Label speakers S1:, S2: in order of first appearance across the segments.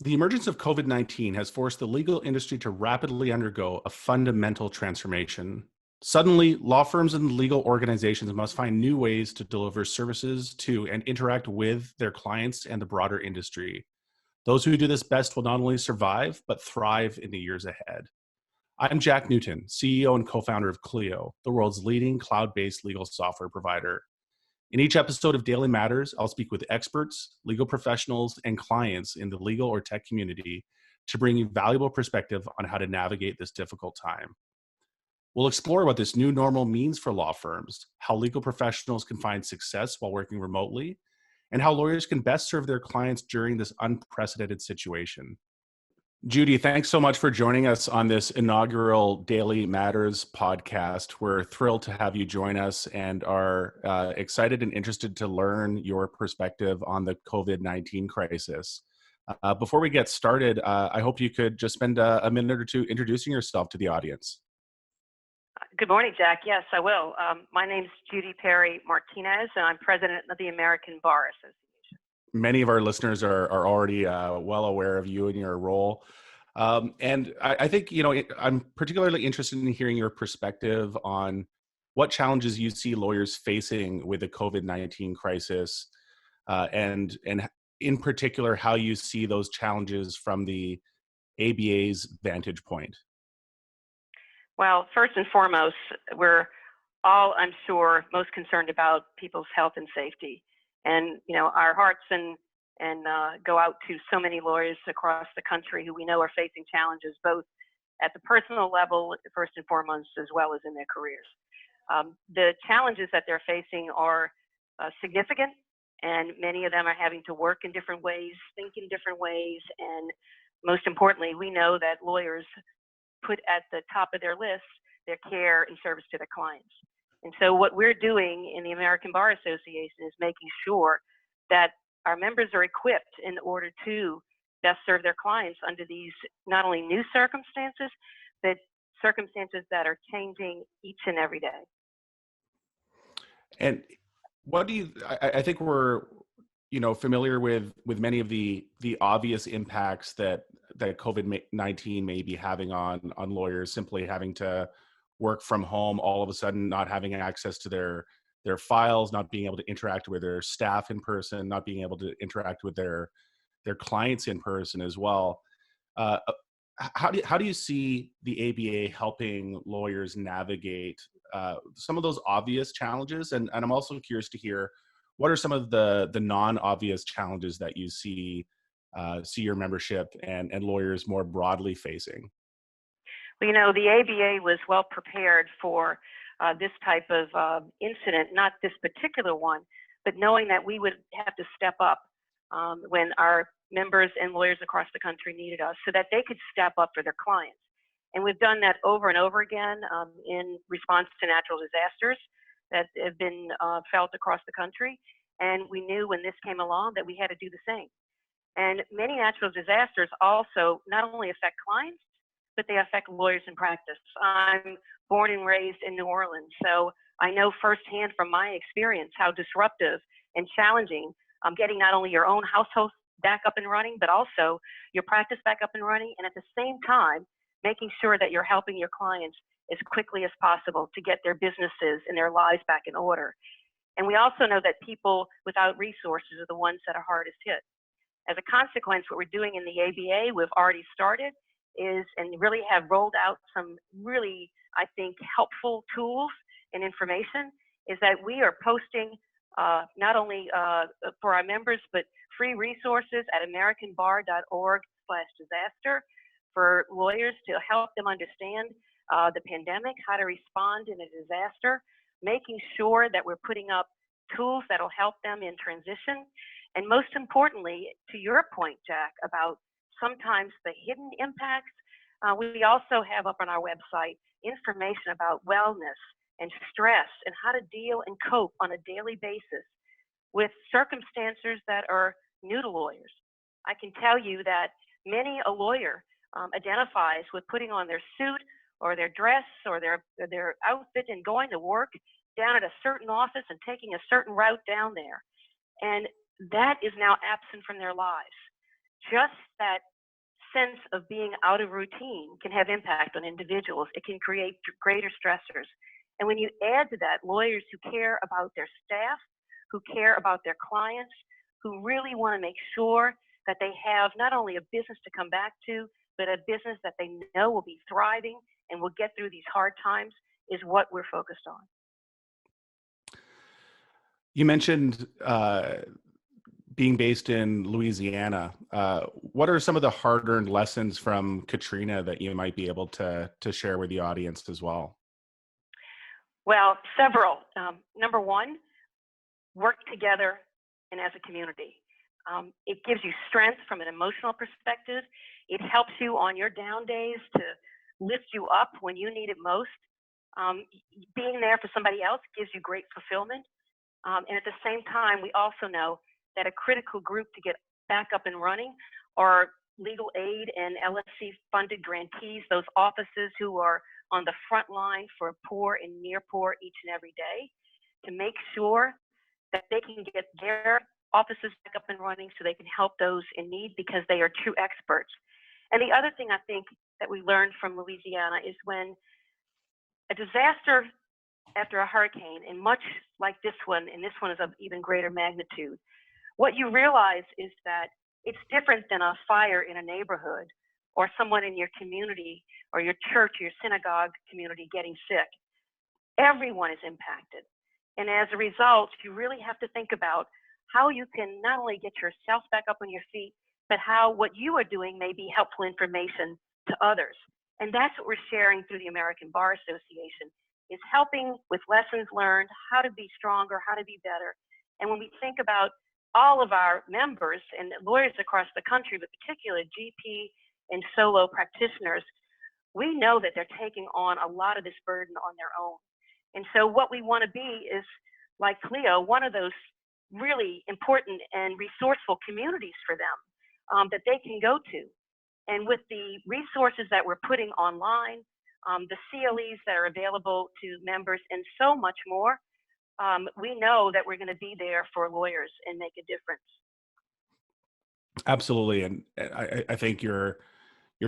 S1: The emergence of COVID-19 has forced the legal industry to rapidly undergo a fundamental transformation. Suddenly, law firms and legal organizations must find new ways to deliver services to and interact with their clients and the broader industry. Those who do this best will not only survive, but thrive in the years ahead. I'm Jack Newton, CEO and co founder of Clio, the world's leading cloud based legal software provider. In each episode of Daily Matters, I'll speak with experts, legal professionals, and clients in the legal or tech community to bring you valuable perspective on how to navigate this difficult time. We'll explore what this new normal means for law firms, how legal professionals can find success while working remotely, and how lawyers can best serve their clients during this unprecedented situation. Judy, thanks so much for joining us on this inaugural Daily Matters podcast. We're thrilled to have you join us and are excited and interested to learn your perspective on the COVID-19 crisis. Before we get started, I hope you could just spend a minute or two introducing yourself to the audience.
S2: Good morning, Jack. Yes, I will. My name is Judy Perry Martinez, and I'm president of the American Bar Association.
S1: Many of our listeners are already well aware of you and your role. And I think, I'm particularly interested in hearing your perspective on what challenges you see lawyers facing with the COVID-19 crisis, and in particular, how you see those challenges from the ABA's vantage point.
S2: Well, first and foremost, we're all, I'm sure, most concerned about people's health and safety. And, our hearts and go out to so many lawyers across the country who we know are facing challenges, both at the personal level, first and foremost, as well as in their careers. The challenges that they're facing are significant, and many of them are having to work in different ways, think in different ways, and most importantly, we know that lawyers put at the top of their list their care and service to their clients. And so what we're doing in the American Bar Association is making sure that our members are equipped in order to best serve their clients under these not only new circumstances, but circumstances that are changing each and every day.
S1: And what do you, I think we're, familiar with many of the obvious impacts that COVID-19 may be having on lawyers, simply having to work from home, all of a sudden not having access to their files, not being able to interact with their staff in person, not being able to interact with their clients in person as well. How do you see the ABA helping lawyers navigate some of those obvious challenges? And I'm also curious to hear, what are some of the non-obvious challenges that you see your membership and lawyers more broadly facing?
S2: Well, the ABA was well prepared for this type of incident, not this particular one, but knowing that we would have to step up when our members and lawyers across the country needed us, so that they could step up for their clients. And we've done that over and over again in response to natural disasters that have been felt across the country. And we knew when this came along that we had to do the same. And many natural disasters also not only affect clients, but they affect lawyers in practice. I'm born and raised in New Orleans, so I know firsthand from my experience how disruptive and challenging getting not only your own household back up and running, but also your practice back up and running, and at the same time, making sure that you're helping your clients as quickly as possible to get their businesses and their lives back in order. And we also know that people without resources are the ones that are hardest hit. As a consequence, what we're doing in the ABA, we've already started, is and really have rolled out some really, I think, helpful tools and information, is that we are posting not only for our members, but free resources at americanbar.org/disaster for lawyers to help them understand the pandemic, how to respond in a disaster, making sure that we're putting up tools that'll help them in transition. And most importantly, to your point, Jack, about sometimes the hidden impacts, we also have up on our website information about wellness and stress and how to deal and cope on a daily basis with circumstances that are new to lawyers. I can tell you that many a lawyer identifies with putting on their suit or their dress or their outfit and going to work down at a certain office and taking a certain route down there. And that is now absent from their lives. just that sense of being out of routine can have impact on individuals. It can create greater stressors. And when you add to that lawyers who care about their staff, who care about their clients, who really want to make sure that they have not only a business to come back to, but a business that they know will be thriving and will get through these hard times, is what we're focused on.
S1: You mentioned being based in Louisiana. What are some of the hard-earned lessons from Katrina that you might be able to share with the audience as well?
S2: Well, several. Number one, work together and as a community. It gives you strength from an emotional perspective. It helps you on your down days to lift you up when you need it most. Being there for somebody else gives you great fulfillment. And at the same time, we also know that a critical group to get back up and running are legal aid and LSC funded grantees, those offices who are on the front line for poor and near poor each and every day, to make sure that they can get their offices back up and running so they can help those in need, because they are true experts. And the other thing I think that we learned from Louisiana is when a disaster after a hurricane, and much like this one, and this one is of even greater magnitude, what you realize is that it's different than a fire in a neighborhood or someone in your community or your church or your synagogue community getting sick. Everyone is impacted. And as a result, you really have to think about how you can not only get yourself back up on your feet, but how what you are doing may be helpful information to others. And that's what we're sharing through the American Bar Association, is helping with lessons learned, how to be stronger, how to be better. And when we think about all of our members and lawyers across the country, but particularly GP and solo practitioners, we know that they're taking on a lot of this burden on their own. And so what we want to be is, like Clio, one of those really important and resourceful communities for them that they can go to. And with the resources that we're putting online, the CLEs that are available to members, and so much more, we know that we're going to be there for lawyers and make a difference.
S1: Absolutely. And I think your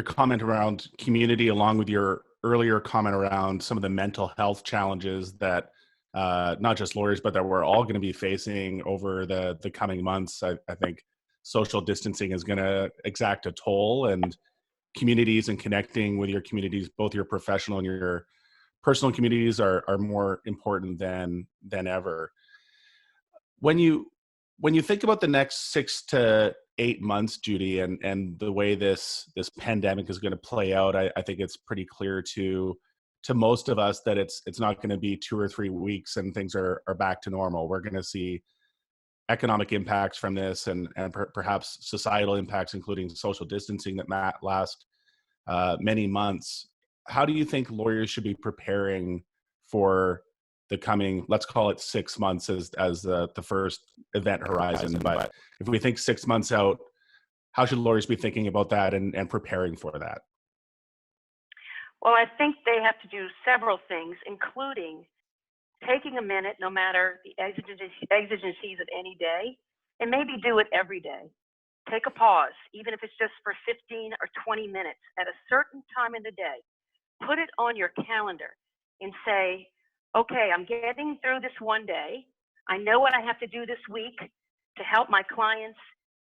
S1: comment around community, along with your earlier comment around some of the mental health challenges that not just lawyers, but that we're all going to be facing over the coming months. I think social distancing is going to exact a toll, and communities and connecting with your communities, both your professional and your personal communities, are more important than ever. When you think about the next 6 to 8 months, Judy, and the way this pandemic is going to play out, I think it's pretty clear to most of us that it's not going to be 2 or 3 weeks and things are back to normal. We're going to see economic impacts from this, and perhaps societal impacts, including social distancing, that might last many months. How do you think lawyers should be preparing for the coming, let's call it 6 months as the first event horizon? But if we think 6 months out, how should lawyers be thinking about that and preparing for that?
S2: Well, I think they have to do several things, including taking a minute, no matter the exigencies of any day, and maybe do it every day. Take a pause, even if it's just for 15 or 20 minutes at a certain time in the day. Put it on your calendar and say, okay, I'm getting through this one day. I know what I have to do this week to help my clients,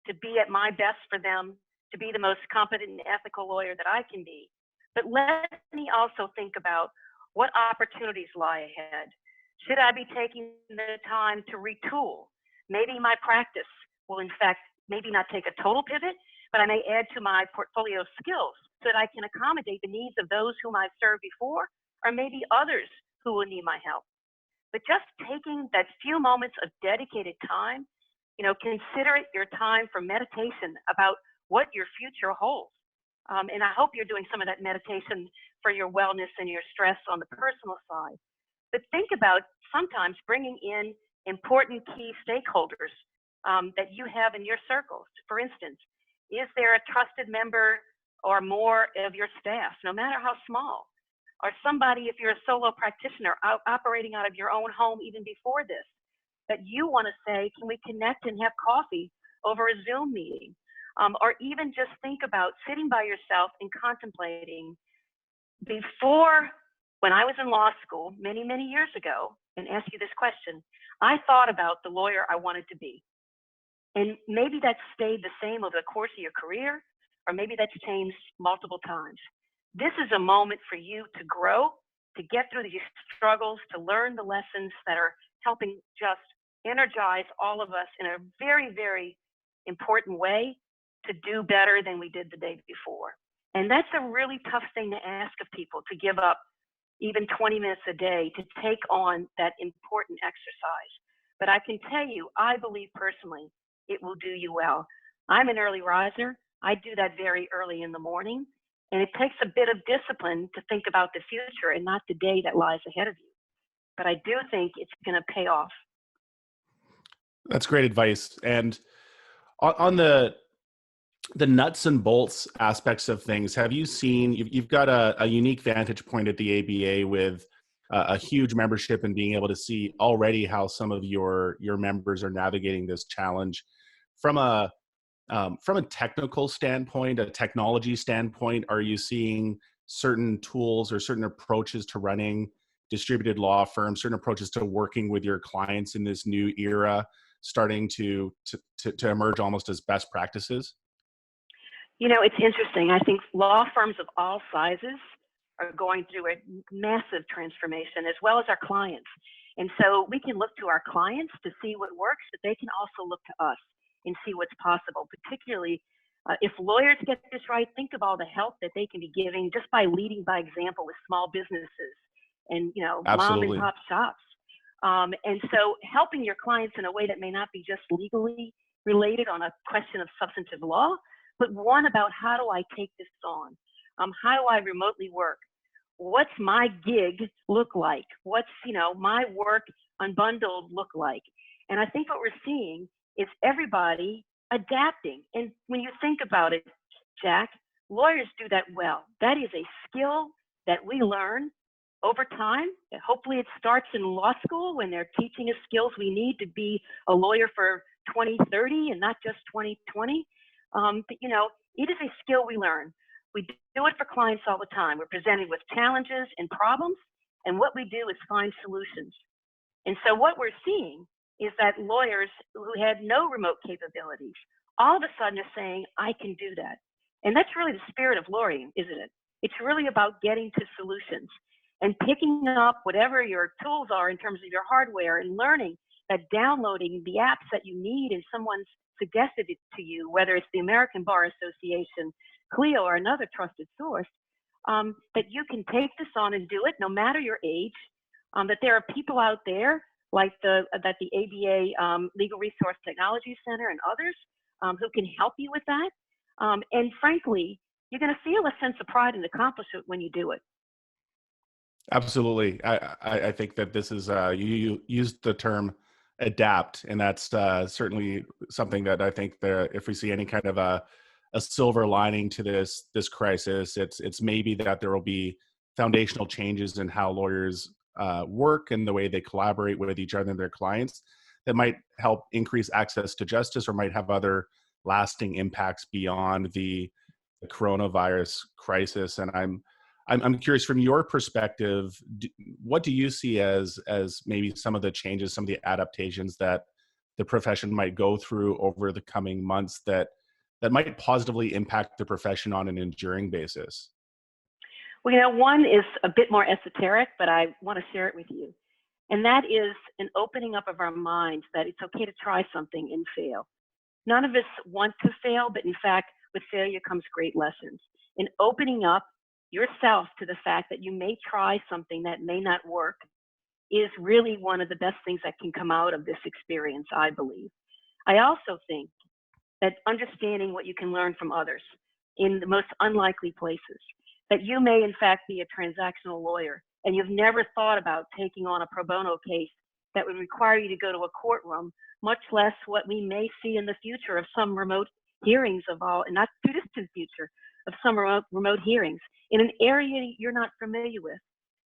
S2: to be at my best for them, to be the most competent and ethical lawyer that I can be. But let me also think about what opportunities lie ahead. Should I be taking the time to retool? Maybe my practice will, in fact, maybe not take a total pivot, but I may add to my portfolio of skills so that I can accommodate the needs of those whom I've served before, or maybe others who will need my help. But just taking that few moments of dedicated time, consider it your time for meditation about what your future holds. And I hope you're doing some of that meditation for your wellness and your stress on the personal side. But think about sometimes bringing in important key stakeholders that you have in your circles. For instance, is there a trusted member or more of your staff, no matter how small? Or somebody, if you're a solo practitioner operating out of your own home even before this, that you want to say, can we connect and have coffee over a Zoom meeting? or even just think about sitting by yourself and contemplating before, when I was in law school many, many years ago, and ask you this question, I thought about the lawyer I wanted to be. And maybe that's stayed the same over the course of your career, or maybe that's changed multiple times. This is a moment for you to grow, to get through these struggles, to learn the lessons that are helping just energize all of us in a very, very important way to do better than we did the day before. And that's a really tough thing to ask of people, to give up even 20 minutes a day to take on that important exercise. But I can tell you, I believe personally, it will do you well. I'm an early riser. I do that very early in the morning. And it takes a bit of discipline to think about the future and not the day that lies ahead of you. But I do think it's going to pay off.
S1: That's great advice. And on the nuts and bolts aspects of things, have you seen, you've got a unique vantage point at the ABA with a huge membership and being able to see already how some of your members are navigating this challenge from a technical standpoint, a technology standpoint. Are you seeing certain tools or certain approaches to running distributed law firms, certain approaches to working with your clients in this new era starting to emerge almost as best practices?
S2: You know, it's interesting. I think law firms of all sizes are going through a massive transformation, as well as our clients. And so we can look to our clients to see what works, but they can also look to us and see what's possible. Particularly if lawyers get this right, think of all the help that they can be giving just by leading by example with small businesses and, mom and
S1: Absolutely.
S2: pop shops. And so helping your clients in a way that may not be just legally related on a question of substantive law, but one about how do I take this on? How do I remotely work? What's my gig look like? What's, my work unbundled look like? And I think what we're seeing is everybody adapting. And when you think about it, Jack, lawyers do that well. That is a skill that we learn over time. Hopefully it starts in law school when they're teaching us skills we need to be a lawyer for 2030 and not just 2020. But, it is a skill we learn. We do it for clients all the time. We're presented with challenges and problems, and what we do is find solutions. And so what we're seeing is that lawyers who had no remote capabilities all of a sudden are saying, I can do that. And that's really the spirit of lawyering, isn't it? It's really about getting to solutions and picking up whatever your tools are in terms of your hardware and learning that downloading the apps that you need and someone's suggested it to you, whether it's the American Bar Association, Clio, or another trusted source, that you can take this on and do it no matter your age, that there are people out there like the ABA Legal Resource Technology Center and others who can help you with that. And frankly, you're going to feel a sense of pride and accomplishment when you do it.
S1: Absolutely. I think that this is, you used the term adapt, and that's certainly something that I think that if we see any kind of a silver lining to this crisis, it's maybe that there will be foundational changes in how lawyers work and the way they collaborate with each other and their clients that might help increase access to justice or might have other lasting impacts beyond the coronavirus crisis. And I'm curious, from your perspective, what do you see as maybe some of the changes, some of the adaptations that the profession might go through over the coming months that might positively impact the profession on an enduring basis?
S2: Well, one is a bit more esoteric, but I want to share it with you. And that is an opening up of our minds that it's okay to try something and fail. None of us want to fail, but in fact, with failure comes great lessons. And opening up yourself to the fact that you may try something that may not work is really one of the best things that can come out of this experience, I believe. I also think that understanding what you can learn from others in the most unlikely places, that you may in fact be a transactional lawyer and you've never thought about taking on a pro bono case that would require you to go to a courtroom, much less what we may see in the future of some remote hearings of all, and not too distant future, of some remote hearings in an area you're not familiar with.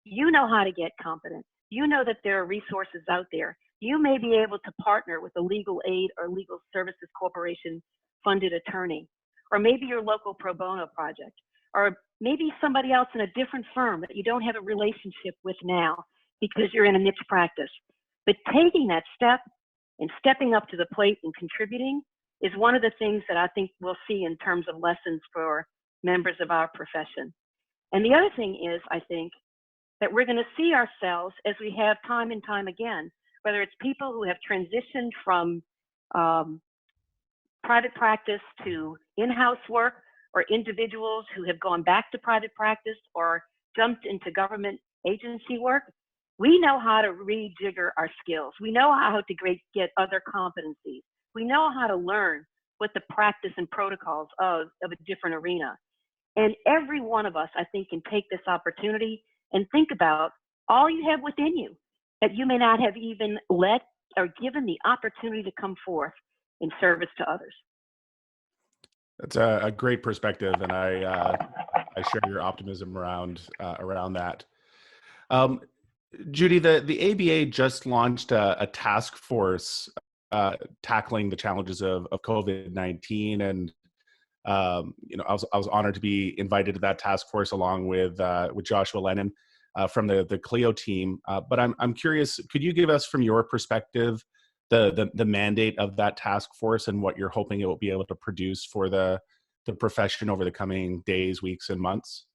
S2: You know how to get competent. You know that there are resources out there. You may be able to partner with a legal aid or legal services corporation funded attorney, or maybe your local pro bono project, or maybe somebody else in a different firm that you don't have a relationship with now because you're in a niche practice. But taking that step and stepping up to the plate and contributing is one of the things that I think we'll see in terms of lessons for members of our profession. And the other thing is, I think, that we're going to see ourselves as we have time and time again, whether it's people who have transitioned from private practice to in-house work, or individuals who have gone back to private practice or jumped into government agency work. We know how to rejigger our skills. We know how to get other competencies. We know how to learn what the practice and protocols of a different arena. And every one of us, I think, can take this opportunity and think about all you have within you that you may not have even let or given the opportunity to come forth in service to others.
S1: That's a great perspective, and I share your optimism around that. Judy, the ABA just launched a task force tackling the challenges of COVID-19, and I was honored to be invited to that task force along with Joshua Lennon from the Clio team. But I'm curious, could you give us, from your perspective, the mandate of that task force and what you're hoping it will be able to produce for the profession over the coming days, weeks, and months?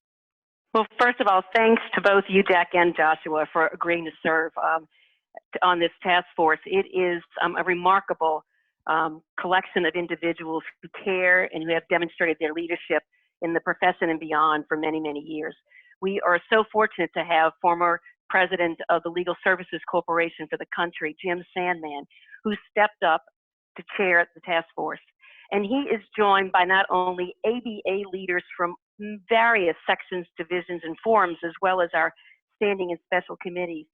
S2: Well, first of all, thanks to both you, Jack, and Joshua for agreeing to serve on this task force. It is a remarkable collection of individuals who care and who have demonstrated their leadership in the profession and beyond for many, many years. We are so fortunate to have former president of the Legal Services Corporation for the country, Jim Sandman, who stepped up to chair the task force. And he is joined by not only ABA leaders from various sections, divisions, and forums, as well as our standing and special committees,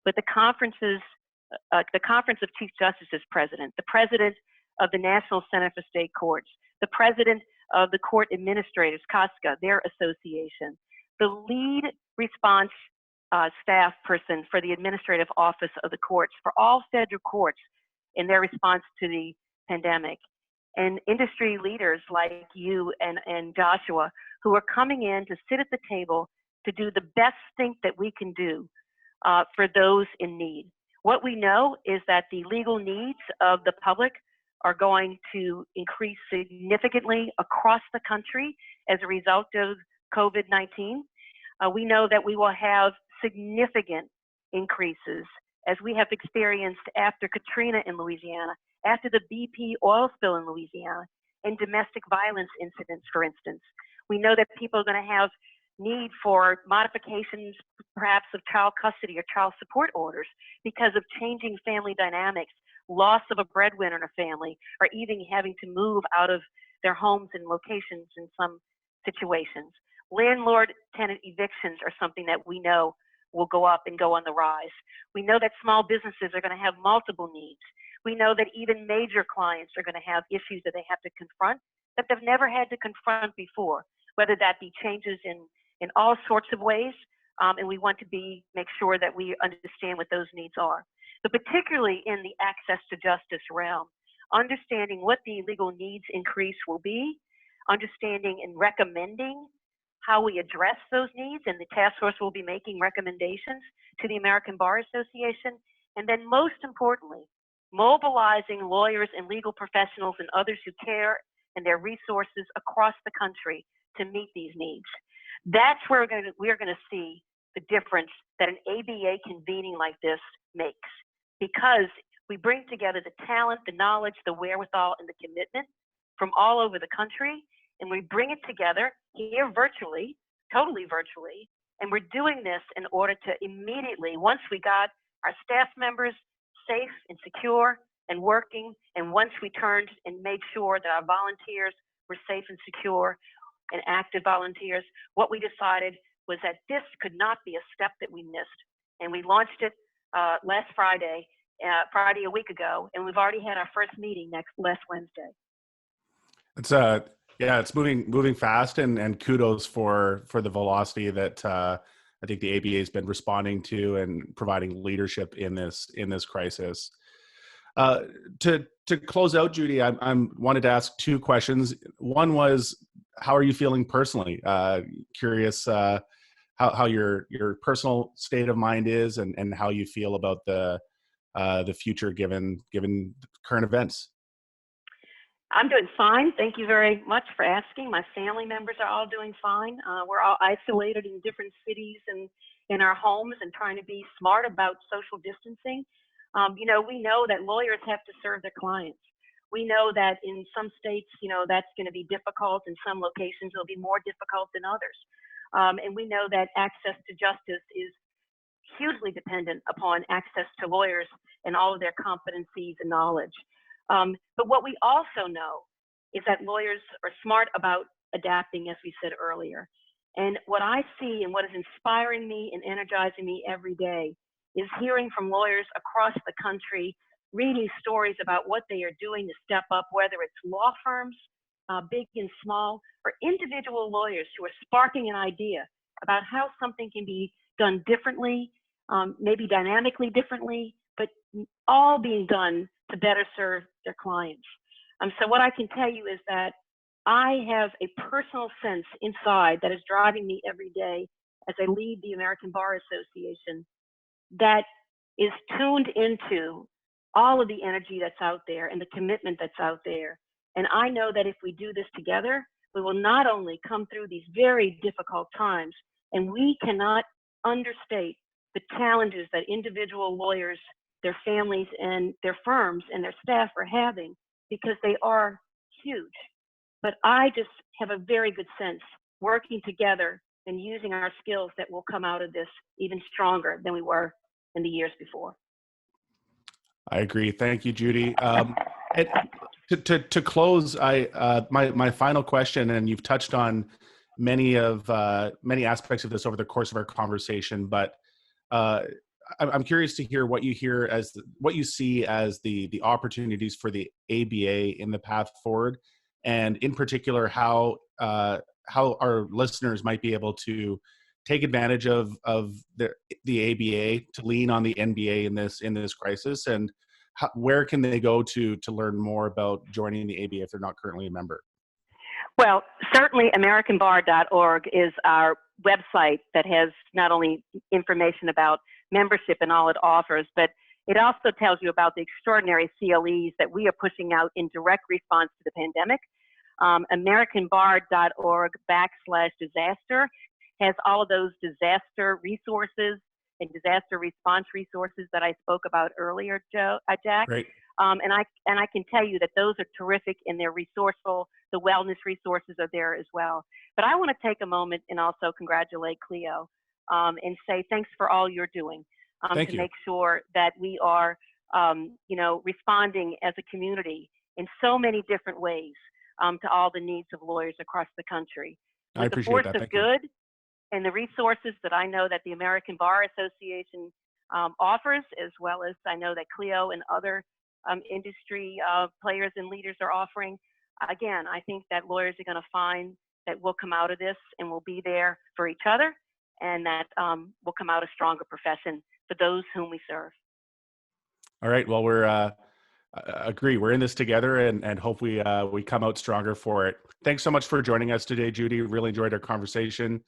S2: but the Conference of Chief Justices president, the president of the National Center for State Courts, the president of the Court Administrators, COSCA, their association, the lead response staff person for the Administrative Office of the Courts, for all federal courts in their response to the pandemic, and industry leaders like you and Joshua, who are coming in to sit at the table to do the best thing that we can do for those in need. What we know is that the legal needs of the public are going to increase significantly across the country as a result of COVID-19. We know that we will have significant increases as we have experienced after Katrina in Louisiana, after the BP oil spill in Louisiana, and domestic violence incidents, for instance. We know that people are going to have need for modifications, perhaps of child custody or child support orders because of changing family dynamics, loss of a breadwinner in a family, or even having to move out of their homes and locations in some situations. Landlord-tenant evictions are something that we know will go up and go on the rise. We know that small businesses are going to have multiple needs. We know that even major clients are going to have issues that they have to confront that they've never had to confront before, whether that be changes in all sorts of ways, and we want to make sure that we understand what those needs are. But particularly in the access to justice realm, understanding what the legal needs increase will be, understanding and recommending how we address those needs, and the task force will be making recommendations to the American Bar Association, and then most importantly, mobilizing lawyers and legal professionals and others who care and their resources across the country to meet these needs. That's where we're going to see the difference that an ABA convening like this makes, because we bring together the talent, the knowledge, the wherewithal, and the commitment from all over the country, and we bring it together here virtually, totally virtually, and we're doing this in order to immediately, once we got our staff members safe and secure and working, and once we turned and made sure that our volunteers were safe and secure and active volunteers, what we decided was that this could not be a step that we missed. And we launched it last Friday a week ago, and we've already had our first meeting last Wednesday.
S1: It's moving fast, and kudos for the velocity that I think the ABA has been responding to and providing leadership in this crisis. Uh, to close out, Judy, I'm wanted to ask two questions. One was, how are you feeling personally? Curious how your personal state of mind is, and how you feel about the future given current events.
S2: I'm doing fine. Thank you very much for asking. My family members are all doing fine. We're all isolated in different cities and in our homes and trying to be smart about social distancing. We know that lawyers have to serve their clients. We know that in some states, that's going to be difficult. In some locations, it'll be more difficult than others. And we know that access to justice is hugely dependent upon access to lawyers and all of their competencies and knowledge. But what we also know is that lawyers are smart about adapting, as we said earlier. And what I see and what is inspiring me and energizing me every day is hearing from lawyers across the country, reading stories about what they are doing to step up, whether it's law firms, big and small, or individual lawyers who are sparking an idea about how something can be done differently, maybe dynamically differently, but all being done to better serve their clients. So what I can tell you is that I have a personal sense inside that is driving me every day as I lead the American Bar Association that is tuned into all of the energy that's out there and the commitment that's out there. And I know that if we do this together, we will not only come through these very difficult times, and we cannot understate the challenges that individual lawyers, their families, and their firms and their staff are having, because they are huge. But I just have a very good sense working together and using our skills that will come out of this even stronger than we were in the years before.
S1: I agree. Thank you, Judy. And to close, my final question, and you've touched on many aspects of this over the course of our conversation, but I'm curious to hear what you see as the opportunities for the ABA in the path forward, and in particular how our listeners might be able to take advantage of the ABA to lean on the NBA in this crisis, and where can they go to learn more about joining the ABA if they're not currently a member?
S2: Well, certainly AmericanBar.org is our website that has not only information about membership and all it offers, but it also tells you about the extraordinary CLEs that we are pushing out in direct response to the pandemic. AmericanBar.org/disaster has all of those disaster resources and disaster response resources that I spoke about earlier, Jack.
S1: Great.
S2: And I can tell you that those are terrific and they're resourceful. The wellness resources are there as well. But I want to take a moment and also congratulate Clio and say thanks for all you're doing to make sure that we are, responding as a community in so many different ways to all the needs of lawyers across the country.
S1: I appreciate that.
S2: Thank you. Good and the resources that I know that the American Bar Association offers, as well as I know that Clio and other industry players and leaders are offering. Again, I think that lawyers are going to find that we'll come out of this and we'll be there for each other, and that we'll come out a stronger profession for those whom we serve.
S1: All right. Well, we're agree. We're in this together, and hope we come out stronger for it. Thanks so much for joining us today, Judy. Really enjoyed our conversation.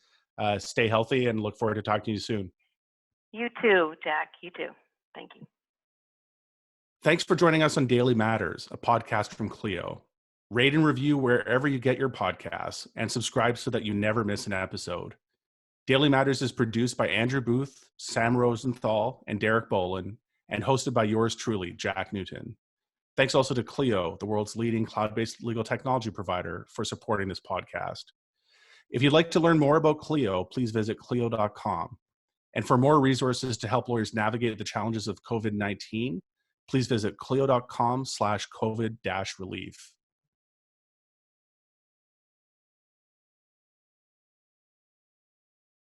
S1: Stay healthy and look forward to talking to you soon.
S2: You too, Jack. You too. Thank you.
S1: Thanks for joining us on Daily Matters, a podcast from Clio. Rate and review wherever you get your podcasts, and subscribe so that you never miss an episode. Daily Matters is produced by Andrew Booth, Sam Rosenthal, and Derek Bolin, and hosted by yours truly, Jack Newton. Thanks also to Clio, the world's leading cloud-based legal technology provider, for supporting this podcast. If you'd like to learn more about Clio, please visit clio.com. And for more resources to help lawyers navigate the challenges of COVID-19, please visit clio.com/COVID-relief.